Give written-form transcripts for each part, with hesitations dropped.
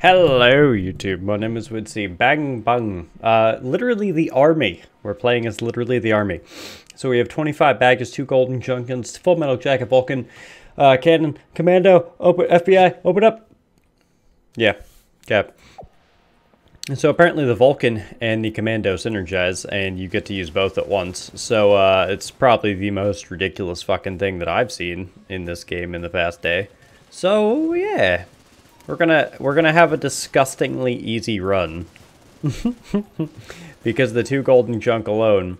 Hello, YouTube. My name is uidsea. Bang bang. Literally the army. We're playing as literally the army. So we have 25 badges, 2 golden junkins, full metal jacket, Vulcan, cannon, commando, open FBI, open up. Yeah, cap. And so apparently the Vulcan and the commando synergize, and you get to use both at once. So it's probably the most ridiculous fucking thing that I've seen in this game in the past day. So yeah. We're gonna have a disgustingly easy run. Because the 2 golden junk alone,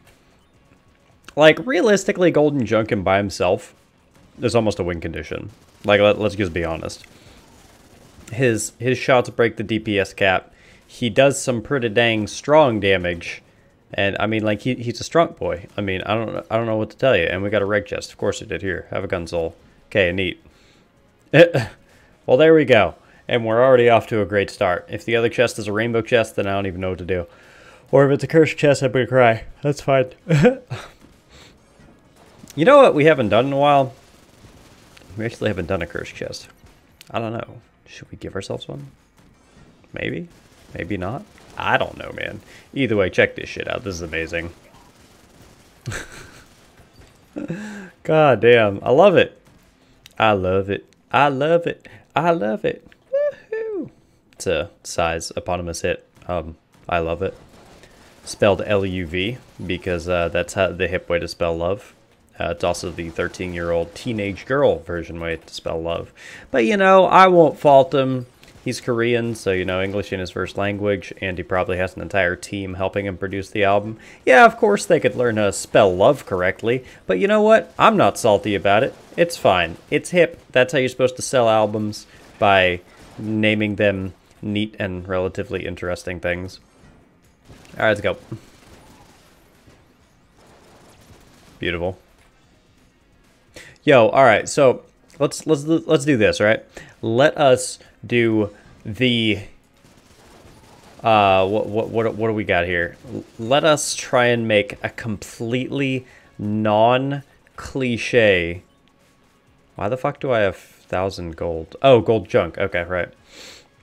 like realistically golden junkin by himself is almost a win condition. Like let's just be honest. His shots break the DPS cap. He does some pretty dang strong damage. And I mean like he's a strong boy. I mean I don't know what to tell you. And we got a reg chest. Of course it did. Here, have a gun soul. Okay, neat. Well, there we go. And we're already off to a great start. If the other chest is a rainbow chest, then I don't even know what to do. Or if it's a cursed chest, I'm gonna cry. That's fine. You know what we haven't done in a while? We actually haven't done a cursed chest. I don't know. Should we give ourselves one? Maybe? Maybe not? I don't know, man. Either way, check this shit out. This is amazing. God damn. I love it. I love it. I love it. I love it. It's a size eponymous hit. I love it. Spelled L-U-V because that's how the hip way to spell love. It's also the 13-year-old teenage girl version way to spell love. But, you know, I won't fault him. He's Korean, so, you know, English in his first language, and he probably has an entire team helping him produce the album. Yeah, of course they could learn how to spell love correctly, but you know what? I'm not salty about it. It's fine. It's hip. That's how you're supposed to sell albums, by naming them neat and relatively interesting things. All right, let's go. Beautiful. Yo, all right. So let's do this, right? Let us do the what do we got here? Let us try and make a completely non-cliche. Why the fuck do I have 1,000 gold? Oh, gold junk. Okay, right.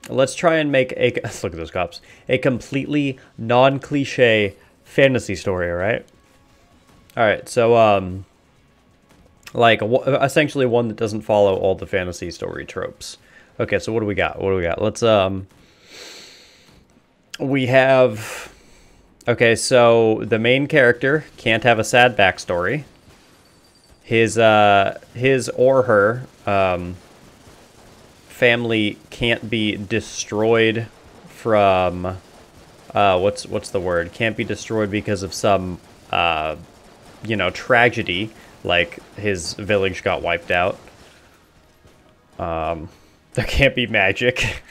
Let's try and make a, look at those cops, a completely non-cliche fantasy story, all right? All right, so, like, essentially one that doesn't follow all the fantasy story tropes. Okay, so what do we got? What do we got? Let's, we have, okay, so the main character can't have a sad backstory. His or her, family can't be destroyed from what's the word? Can't be destroyed because of some you know, tragedy, like his village got wiped out. There can't be magic.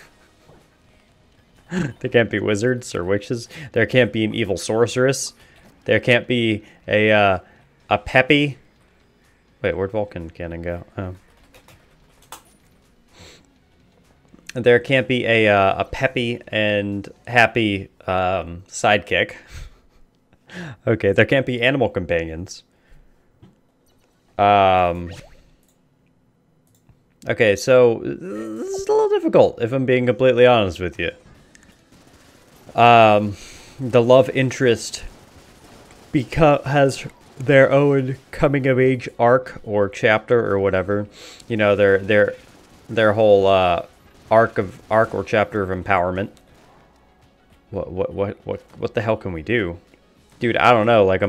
There can't be wizards or witches. There can't be an evil sorceress. There can't be a peppy. Wait, where'd Vulcan cannon go? Oh. There can't be a peppy and happy sidekick. Okay, there can't be animal companions. Okay, so this is a little difficult, if I'm being completely honest with you. The love interest has their own coming of age arc or chapter or whatever. You know, their whole arc or chapter of empowerment. What the hell can we do? Dude, I don't know. Like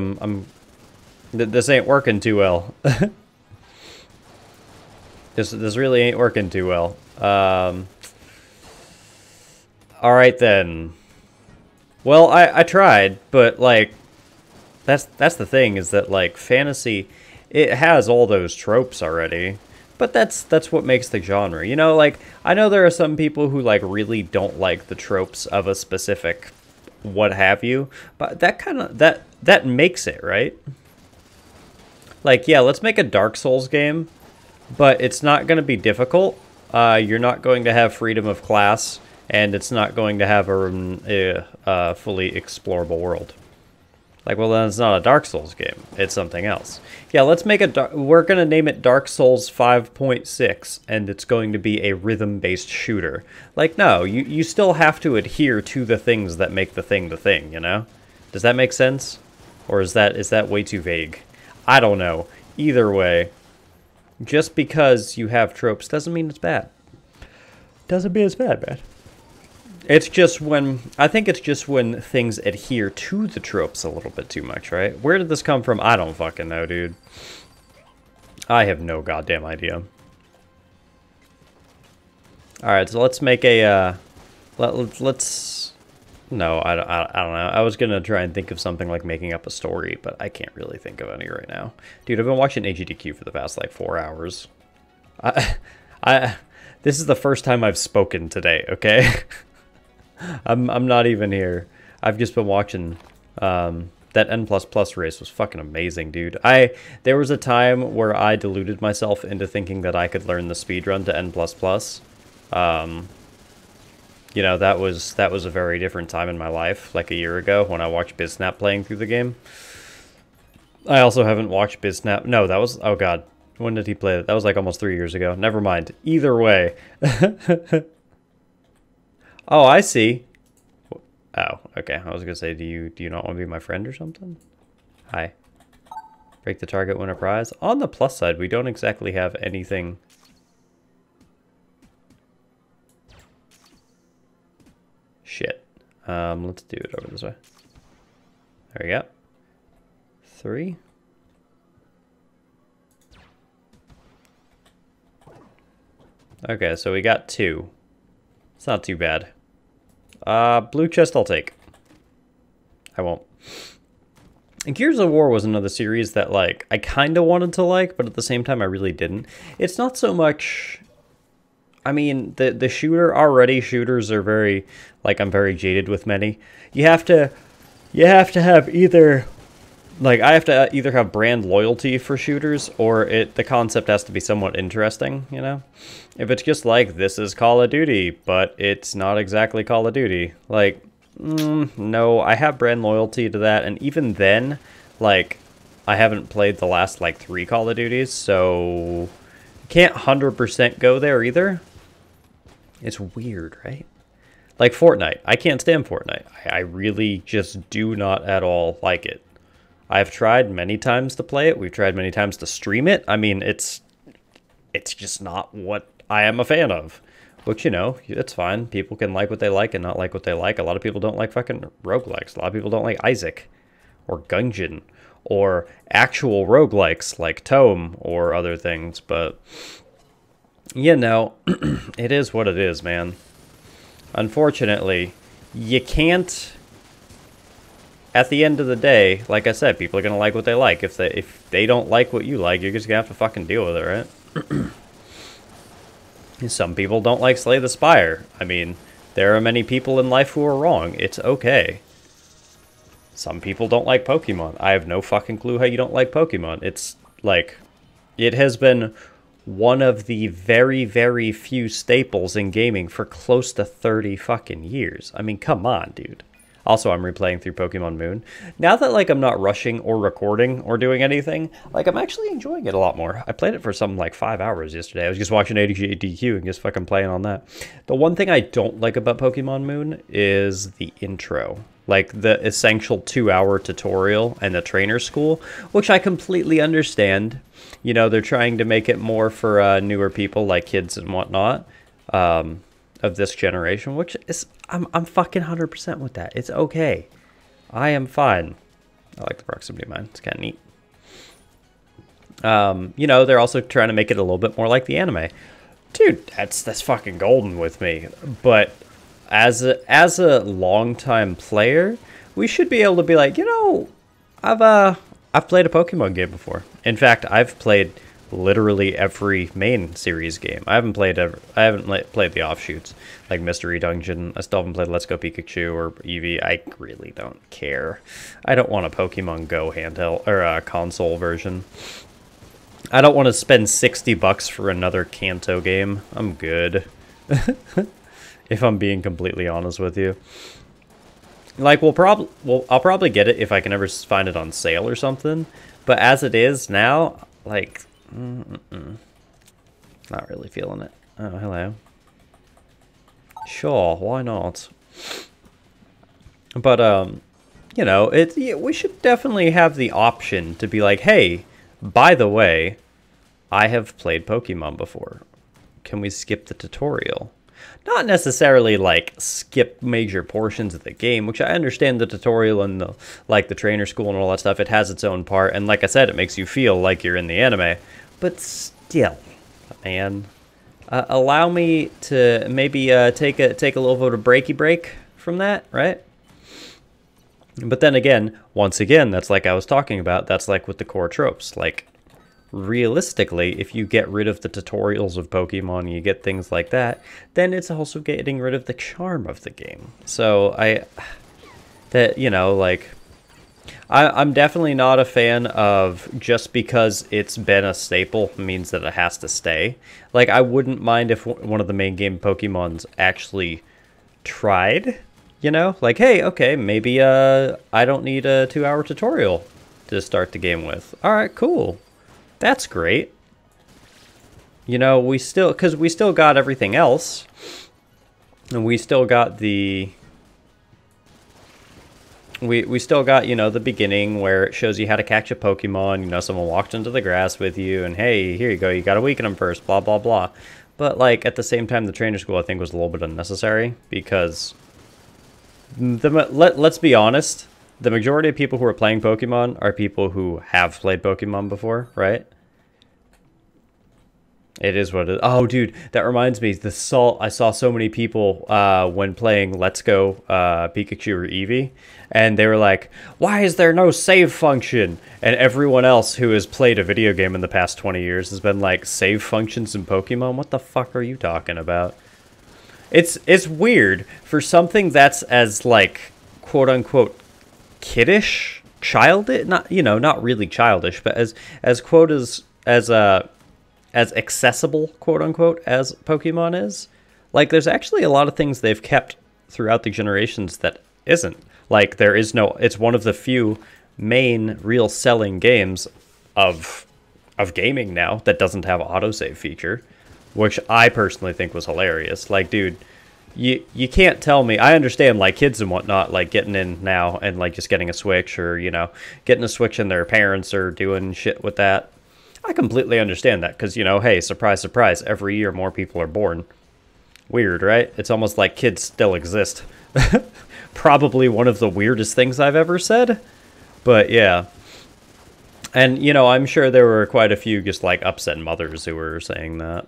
this ain't working too well. This really ain't working too well. All right then. Well, I tried, but like that's the thing, is that like fantasy, it has all those tropes already. But that's what makes the genre. You know, like I know there are some people who like really don't like the tropes of a specific what have you, but that kind of that makes it, right? Like, yeah, let's make a Dark Souls game, but it's not going to be difficult. You're not going to have freedom of class, and it's not going to have a fully explorable world. Like, well, then it's not a Dark Souls game. It's something else. Yeah, let's make we're going to name it Dark Souls 5.6, and it's going to be a rhythm-based shooter. Like, no, you still have to adhere to the things that make the thing, you know? Does that make sense? Or is that way too vague? I don't know. Either way, just because you have tropes doesn't mean it's bad. Doesn't mean it's bad, man. It's just when, I think it's just when things adhere to the tropes a little bit too much, right? Where did this come from? I don't fucking know, dude. I have no goddamn idea. Alright, so let's make a, let's, no, I don't know. I was gonna try and think of something like making up a story, but I can't really think of any right now. Dude, I've been watching AGDQ for the past, like, 4 hours. This is the first time I've spoken today, okay? I'm not even here. I've just been watching. That N++ race was fucking amazing, dude. There was a time where I deluded myself into thinking that I could learn the speedrun to N++. You know, that was a very different time in my life, like a year ago when I watched Biznap playing through the game. I also haven't watched Biznap. No, that was, oh god. When did he play it? That was like almost 3 years ago. Never mind. Either way. Oh, I see. Oh, okay. I was gonna say, do you not want to be my friend or something? Hi. Break the target, win a prize. On the plus side, we don't exactly have anything. Shit. Let's do it over this way. There we go. 3. Okay, so we got 2. It's not too bad. Blue chest I'll take. I won't. And Gears of War was another series that, like, I kind of wanted to like, but at the same time I really didn't. It's not so much... I mean, the shooters are very... Like, I'm very jaded with many. You have to have either... Like, I have to either have brand loyalty for shooters, or the concept has to be somewhat interesting, you know? If it's just like, this is Call of Duty, but it's not exactly Call of Duty, like, no, I have brand loyalty to that, and even then, like, I haven't played the last, like, 3 Call of Duties, so can't 100% go there either. It's weird, right? Like Fortnite. I can't stand Fortnite. I really just do not at all like it. I've tried many times to play it. We've tried many times to stream it. I mean, it's just not what I am a fan of. Which, you know, it's fine. People can like what they like and not like what they like. A lot of people don't like fucking roguelikes. A lot of people don't like Isaac or Gungeon or actual roguelikes like Tome or other things. But, you know, it is what it is, man. Unfortunately, you can't... At the end of the day, like I said, people are going to like what they like. If they don't like what you like, you're just going to have to fucking deal with it, right? Some people don't like Slay the Spire. I mean, there are many people in life who are wrong. It's okay. Some people don't like Pokemon. I have no fucking clue how you don't like Pokemon. It's like, it has been one of the very, very few staples in gaming for close to 30 fucking years. I mean, come on, dude. Also, I'm replaying through Pokemon Moon. Now that, like, I'm not rushing or recording or doing anything, like, I'm actually enjoying it a lot more. I played it for something like 5 hours yesterday. I was just watching AGDQ and just fucking playing on that. The one thing I don't like about Pokemon Moon is the intro. Like, the essential 2-hour tutorial and the trainer school, which I completely understand. You know, they're trying to make it more for newer people, like kids and whatnot. Of this generation, which is, I'm fucking 100% with that. It's okay. I am fine. I like the proximity mine. It's kind of neat. You know, they're also trying to make it a little bit more like the anime. Dude, that's fucking golden with me. But as a longtime player, we should be able to be like, you know, I've played a Pokemon game before. In fact, I've played literally every main series game. I haven't played the offshoots like Mystery Dungeon. I still haven't played Let's Go Pikachu or Eevee. I really don't care. I don't want a Pokemon Go handheld or a console version. I don't want to spend $60 for another Kanto game. I'm good. If I'm being completely honest with you. Like, I'll probably get it if I can ever find it on sale or something. But as it is now, like, not really feeling it. Oh, hello. Sure, why not? But, you know, we should definitely have the option to be like, hey, by the way, I have played Pokemon before. Can we skip the tutorial? Not necessarily like skip major portions of the game, which I understand the tutorial and the trainer school and all that stuff. It has its own part, and like I said, it makes you feel like you're in the anime. But still, man, allow me to maybe take a little bit of breaky break from that, right? But then again, once again, that's like I was talking about. That's like with the core tropes, like. Realistically, if you get rid of the tutorials of Pokemon and you get things like that, then it's also getting rid of the charm of the game. So you know, like, I'm definitely not a fan of just because it's been a staple means that it has to stay. Like, I wouldn't mind if one of the main game Pokemons actually tried, you know? Like, hey, okay, maybe I don't need a 2-hour tutorial to start the game with. All right, cool. That's great. You know, because we still got everything else. And we still got the... We still got, you know, the beginning where it shows you how to catch a Pokemon. You know, someone walked into the grass with you and, hey, here you go, you gotta weaken them first, blah, blah, blah. But, like, at the same time, the trainer school, I think, was a little bit unnecessary because... let's be honest. The majority of people who are playing Pokemon are people who have played Pokemon before, right? It is what it is. Oh, dude, that reminds me. I saw so many people when playing Let's Go Pikachu or Eevee, and they were like, why is there no save function? And everyone else who has played a video game in the past 20 years has been like, save functions in Pokemon? What the fuck are you talking about? It's weird for something that's as, like, quote-unquote kiddish, childish, not, you know, not really childish, but as accessible, quote unquote, as Pokemon is. Like, there's actually a lot of things they've kept throughout the generations that isn't. Like, there is no, it's one of the few main real selling games of gaming now that doesn't have autosave feature, which I personally think was hilarious. Like, dude, you can't tell me. I understand, like, kids and whatnot, like, getting in now and, like, just getting a Switch, or, you know, getting a Switch and their parents are doing shit with that. I completely understand that because, you know, hey, surprise, surprise, every year more people are born. Weird, right? It's almost like kids still exist. Probably one of the weirdest things I've ever said. But, yeah. And, you know, I'm sure there were quite a few just, like, upset mothers who were saying that.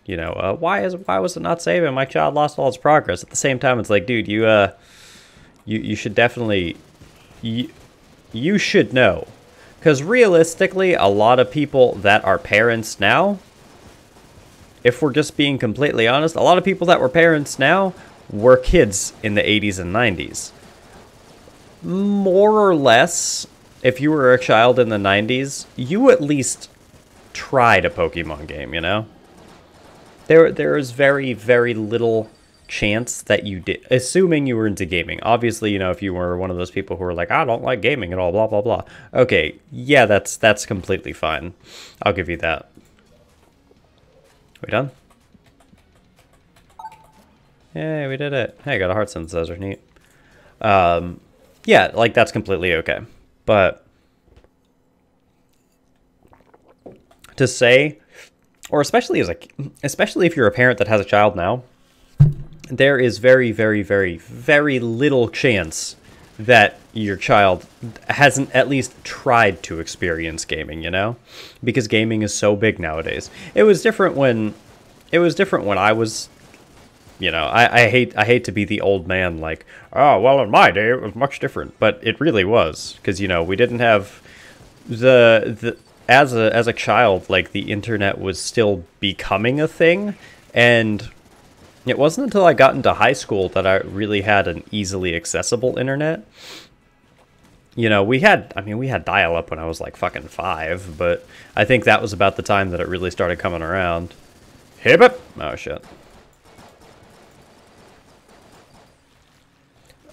You know, why was it not saving? My child lost all its progress. At the same time, it's like, dude, you should definitely, you should know. Because realistically, a lot of people that are parents now, if we're just being completely honest, a lot of people that were parents now were kids in the 80s and 90s. More or less, if you were a child in the 90s, you at least tried a Pokemon game, you know? There is very, very little chance that you did, assuming you were into gaming. Obviously, you know, if you were one of those people who are like, I don't like gaming at all, blah, blah, blah. Okay, yeah, that's completely fine. I'll give you that. We done? Yeah, we did it. Hey, I got a heart synthesizer, neat. Yeah, like, that's completely okay. But to say, or especially if you're a parent that has a child now, there is very, very, very, very little chance that your child hasn't at least tried to experience gaming, you know? Because gaming is so big nowadays. It was different when I was, you know, I hate to be the old man like, oh, well, in my day it was much different, but it really was, because, you know, we didn't have as a child, like, the internet was still becoming a thing, and it wasn't until I got into high school that I really had an easily accessible internet. You know, we had dial-up when I was, like, fucking 5, but I think that was about the time that it really started coming around. Hip it! Oh, shit.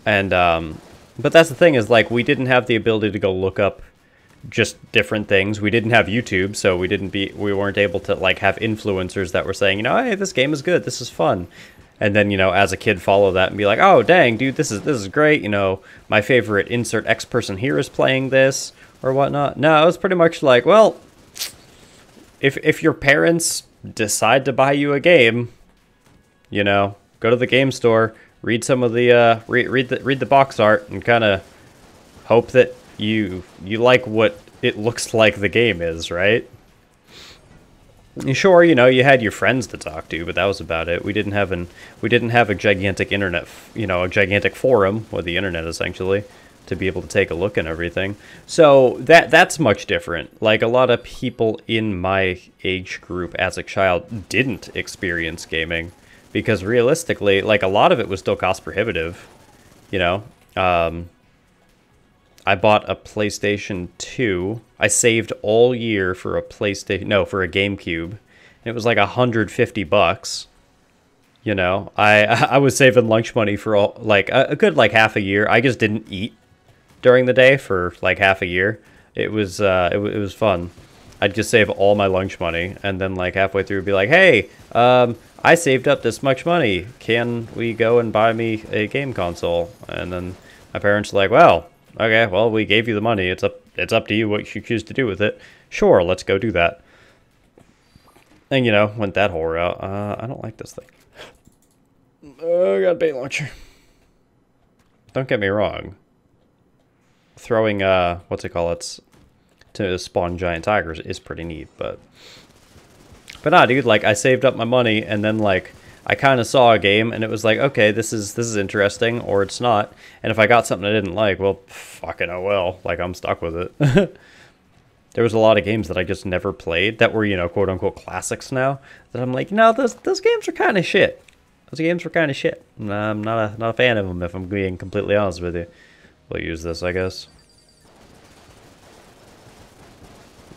And, But that's the thing is, like, we didn't have the ability to go look up just different things. We didn't have YouTube, so we weren't able to, like, have influencers that were saying, you know, hey, this game is good, this is fun. And then, you know, as a kid, follow that and be like, oh, dang, dude, this is great. You know, my favorite insert X person here is playing this or whatnot. No, it was pretty much like, well, if your parents decide to buy you a game, you know, go to the game store, read some of the read the box art, and kind of hope that you like what it looks like the game is, right? Sure, you know, you had your friends to talk to, but that was about it. We didn't have a gigantic internet, you know, a gigantic forum with the internet essentially to be able to take a look and everything. So that's much different. Like, a lot of people in my age group as a child didn't experience gaming because realistically, like, a lot of it was still cost prohibitive, you know. I bought a PlayStation 2. I saved all year for a PlayStation, no, for a GameCube. And it was like $150. You know, I was saving lunch money for all, like a good like half a year. I just didn't eat during the day for like half a year. It was fun. I'd just save all my lunch money and then like halfway through be like, "Hey, I saved up this much money. Can we go and buy me a game console?" And then my parents were like, "Well, okay, well, we gave you the money. It's up to you what you choose to do with it. Sure, let's go do that." And, you know, went that whore out. I don't like this thing. Oh, I got a bait launcher. Don't get me wrong. Throwing, what's it called? It's to spawn giant tigers is pretty neat, but nah, dude, like, I saved up my money, and then, like, I kind of saw a game, and it was like, okay, this is interesting, or it's not. And if I got something I didn't like, well, fucking oh well. Like, I'm stuck with it. There was a lot of games that I just never played that were, you know, quote-unquote classics now, that I'm like, no, those games are kind of shit. Those games were kind of shit. I'm not a fan of them, if I'm being completely honest with you. We'll use this, I guess.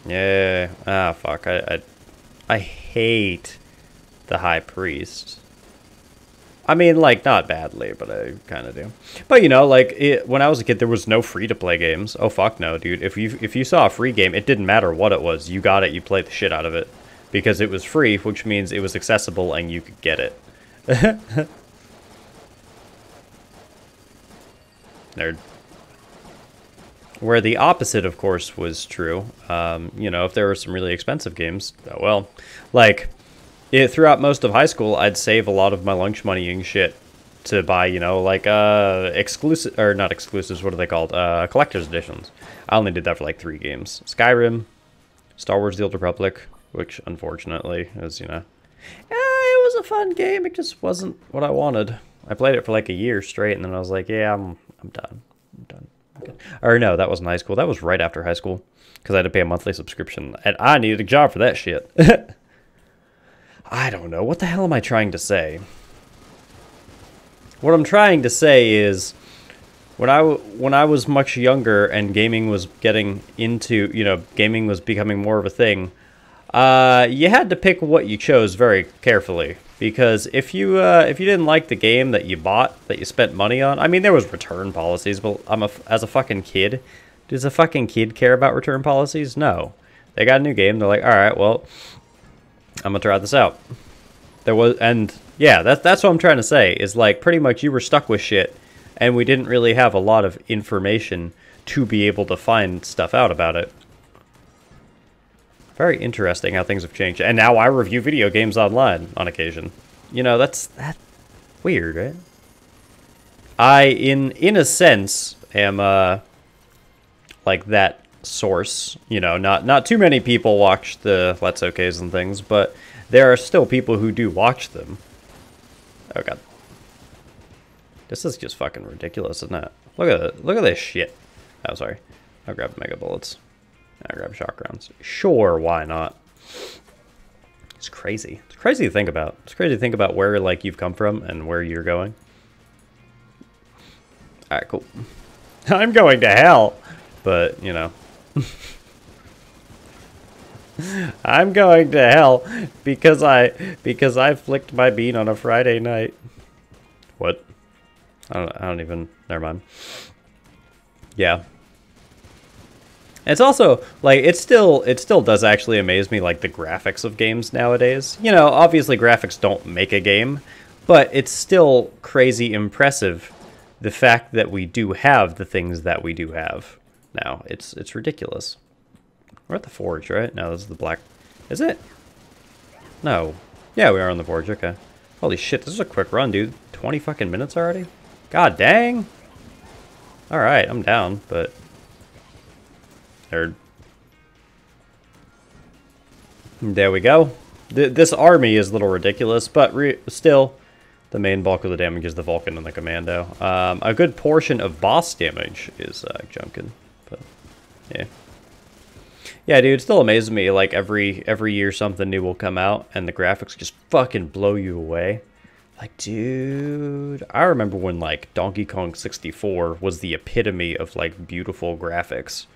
Yeah. Ah, fuck. I hate the High Priest. I mean, like, not badly, but I kind of do. But, you know, like, when I was a kid, there was no free-to-play games. Oh, fuck no, dude. If you saw a free game, it didn't matter what it was. You got it, you played the shit out of it. Because it was free, which means it was accessible and you could get it. Nerd. Where the opposite, of course, was true. You know, if there were some really expensive games, well, like, throughout most of high school, I'd save a lot of my lunch money and shit to buy, you know, like, exclusive, or not exclusives, what are they called? Collector's editions. I only did that for like 3 games. Skyrim, Star Wars The Old Republic, which, unfortunately, is, you know, it was a fun game, it just wasn't what I wanted. I played it for like a year straight, and then I was like, yeah, I'm done. I'm done. Okay. Or no, that wasn't high school. That was right after high school, because I had to pay a monthly subscription, and I needed a job for that shit. I don't know. What the hell am I trying to say? What I'm trying to say is, when I was much younger and gaming was getting into, you know, gaming was becoming more of a thing, you had to pick what you chose very carefully. Because if you didn't like the game that you bought, that you spent money on, I mean, there was return policies, but as a fucking kid, does a fucking kid care about return policies? No. They got a new game, they're like, alright, well, I'm gonna try this out. There was, and yeah, that's what I'm trying to say, is like, pretty much you were stuck with shit, and we didn't really have a lot of information to be able to find stuff out about it. Very interesting how things have changed. And now I review video games online on occasion. You know, that's weird, right? I, in a sense, am, like that source. You know, not too many people watch the Let's OKs and things, but there are still people who do watch them. Oh, God. This is just fucking ridiculous, isn't it? Look at this shit. Oh, sorry. I'll grab mega bullets. I'll grab shock rounds. Sure, why not? It's crazy. It's crazy to think about. It's crazy to think about where, like, you've come from and where you're going. Alright, cool. I'm going to hell, but, you know. I'm going to hell because I flicked my bean on a Friday night. What? I don't even, never mind. Yeah. It's also, like, it still does actually amaze me, like, the graphics of games nowadays. You know, obviously graphics don't make a game, but it's still crazy impressive, the fact that we do have the things that we do have now. It's ridiculous. We're at the Forge, right? No, this is the Black... Is it? No. Yeah, we are on the Forge, okay. Holy shit, this is a quick run, dude. 20 fucking minutes already? God dang! Alright, I'm down, but... There we go. This army is a little ridiculous, but still, the main bulk of the damage is the Vulcan and the Commando. A good portion of boss damage is Gungeon, but yeah. Yeah, dude, it still amazes me, like, every year something new will come out, and the graphics just fucking blow you away. Like, dude, I remember when, like, Donkey Kong 64 was the epitome of, like, beautiful graphics.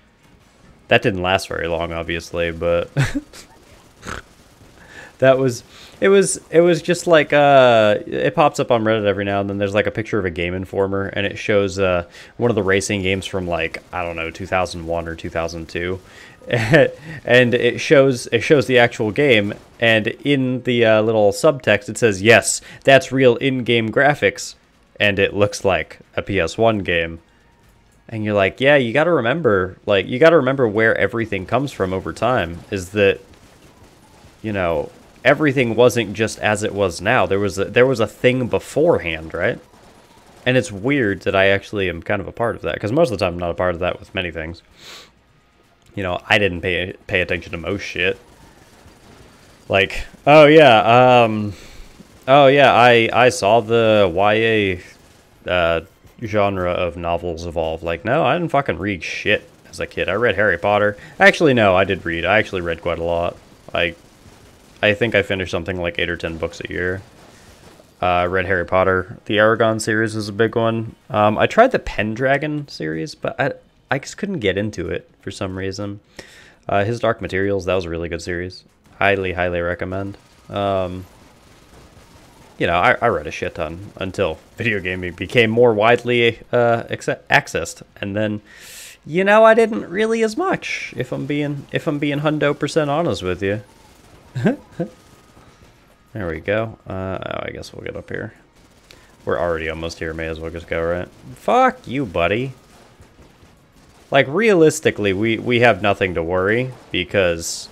That didn't last very long, obviously, but it was just like, it pops up on Reddit every now and then. There's like a picture of a Game Informer, and it shows one of the racing games from, like, I don't know, 2001 or 2002, and it shows the actual game, and in the little subtext it says, yes, that's real in-game graphics, and it looks like a PS1 game. And you're like, yeah, you got to remember, like, where everything comes from over time, is that, you know, everything wasn't just as it was now. There was a thing beforehand, right? And it's weird that I actually am kind of a part of that, because most of the time I'm not a part of that with many things. You know, I didn't pay attention to most shit. Like, I saw the YA genre of novels evolve. Like, no, I didn't fucking read shit as a kid. I read Harry Potter. Actually, no, I did read. I actually read quite a lot. I think I finished something like 8 or 10 books a year. I read Harry Potter. The Aragon series was a big one. I tried the Pendragon series, but I just couldn't get into it for some reason. His Dark Materials, that was a really good series. Highly, highly recommend. You know, I read a shit ton until video gaming became more widely accessed, and then, you know, I didn't really as much. If I'm being hundo% honest with you. There we go. I guess we'll get up here. We're already almost here. May as well just go, right? Fuck you, buddy. Like, realistically, we have nothing to worry, because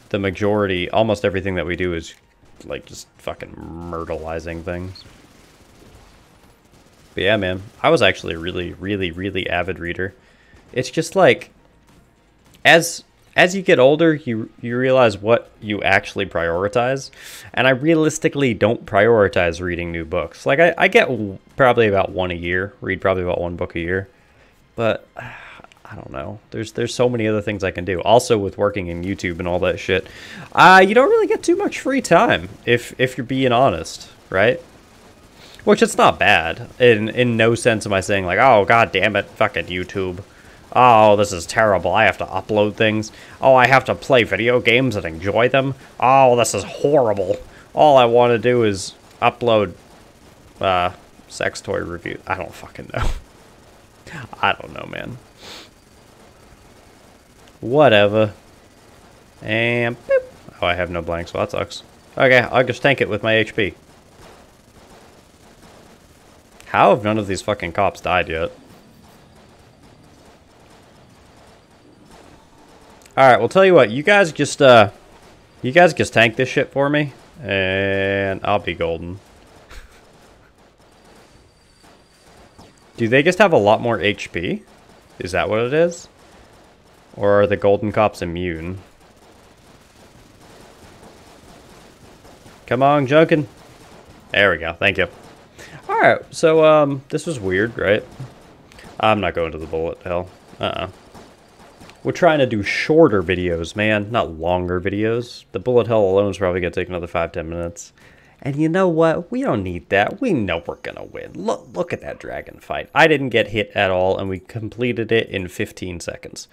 the majority, almost everything that we do is, like, just fucking myrtleizing things. But yeah, man, I was actually a really, really, really avid reader. It's just like, as you get older, you realize what you actually prioritize, and I realistically don't prioritize reading new books. Like, I get probably about one a year, read probably about one book a year, but I don't know. There's so many other things I can do. Also, with working in YouTube and all that shit, you don't really get too much free time, if you're being honest, right? Which, it's not bad. In no sense am I saying, like, oh, god damn it, fucking YouTube. Oh, this is terrible. I have to upload things. Oh, I have to play video games and enjoy them. Oh, this is horrible. All I want to do is upload sex toy review. I don't fucking know. I don't know, man. Whatever. And boop. Oh, I have no blanks, so that sucks. Okay, I'll just tank it with my HP. How have none of these fucking cops died yet? Alright, well, tell you what, you guys just tank this shit for me, and I'll be golden. Do they just have a lot more HP? Is that what it is? Or are the golden cops immune? Come on, Junkin. There we go, thank you. Alright, so, this was weird, right? I'm not going to the bullet hell. We're trying to do shorter videos, man, not longer videos. The bullet hell alone is probably going to take another 5-10 minutes. And you know what? We don't need that. We know we're going to win. Look at that dragon fight. I didn't get hit at all, and we completed it in 15 seconds.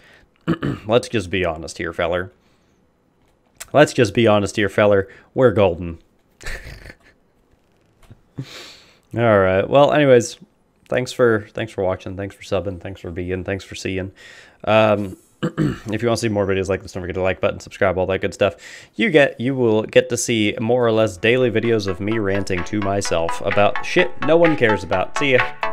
Let's just be honest here, feller. Let's just be honest here, feller. We're golden. Alright, well, anyways, thanks for watching, thanks for subbing, thanks for being, thanks for seeing. If you want to see more videos like this, don't forget to like button, subscribe, all that good stuff. You will get to see more or less daily videos of me ranting to myself about shit no one cares about. See ya.